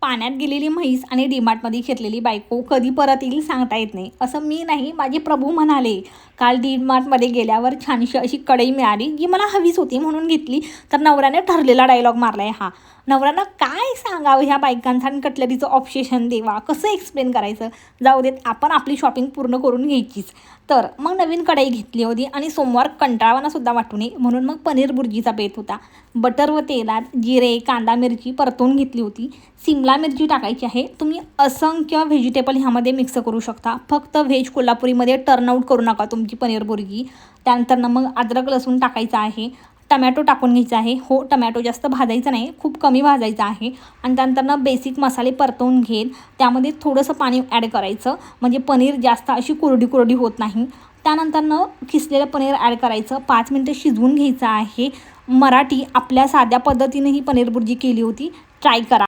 पाण्यात गेलेली म्हैस आणि डीमार्टमध्ये घेतलेली बायको कधी परत येईल सांगता येत नाही. असं मी नाही, माझे प्रभू म्हणाले. काल डीमार्टमध्ये गेल्यावर छानशी अशी कढई मिळाली जी मला हवीच होती म्हणून घेतली. तर नवऱ्याने ठरलेला डायलॉग मारलाय हा. नवऱ्यांना काय सांगावं ह्या बायकांचं आणि कटलरीचं ऑब्सेशन देवा, कसं एक्सप्लेन करायचं. जाऊ देत, आपण आपली शॉपिंग पूर्ण करून घ्यायचीच. तर मग नवीन कढई घेतली होती आणि सोमवार कंटाळवाना सुद्धा वाटू नये म्हणून मग पनीर बुर्जीचा बेत होता. बटर व तेलात जिरे, कांदा, मिरची परतून घेतली होती. सिमला मिरची टाकायची आहे. तुम्ही असंख्य व्हेजिटेबल ह्यामध्ये मिक्स करू शकता. फक्त व्हेज कोल्हापुरीमध्ये टर्नआउट करू नका तुमची पनीर बुर्जी. त्यानंतर मग अद्रक लसूण टाकायचं आहे. टमॅटो टाकून घ्यायचा आहे. हो, टमॅटो जास्त भाजायचा नाही, खूप कमी भाजायचा आहे. आणि त्यानंतर बेसिक मसाले परतवून घेत त्यामध्ये थोडंसं पाणी ॲड करायचं, म्हणजे पनीर जास्त अशी कोरडी होत नाही. त्यानंतर किसलेलं पनीर ॲड करायचं, 5 मिनटं शिजवून घ्यायचं आहे. मराठी आपल्या साध्या पद्धतीने ही पनीर बुर्जी केली होती, ट्राय करा.